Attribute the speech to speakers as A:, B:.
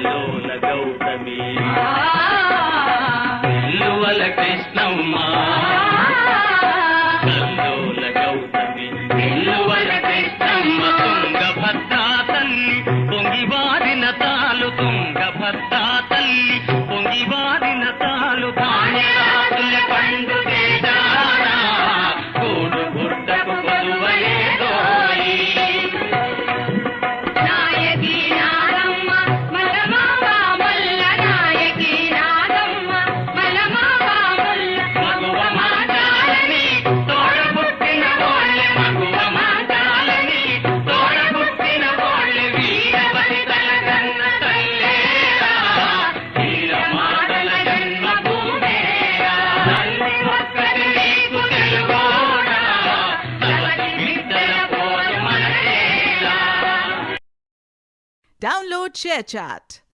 A: కల్లోల గౌతమి ఎల్లువల కృష్ణమ్మ కల్లోల గౌతమి ఎల్లువల కృష్ణమ్మ తుంగభద్రా తల్లి పొంగివారిన తాలు తుంగభద్రా తల్లి పొంగివారిన తాలు ధాన్యరాజుల పండు దేశానా కూడు గుడ్డకు కొలువయేదోయి
B: నాయకి నారమ్మ మలమావ ముల్ల నాయకి నారమ్మ మలమావ ముల్ల
A: మగువ మాటాలని తోడబుట్టిన వాళ్ళే మగువ మాటాలని తోడబుట్టిన వాళ్ళే వీరవతి తలగన్న తల్లేరా వీర మాటల జన్మ భూమేరా తల్లి ఒక్కటి నీకు తెలుగోడా తలకి బిడ్డల పోరు మనకేలా.
C: Download ShareChat.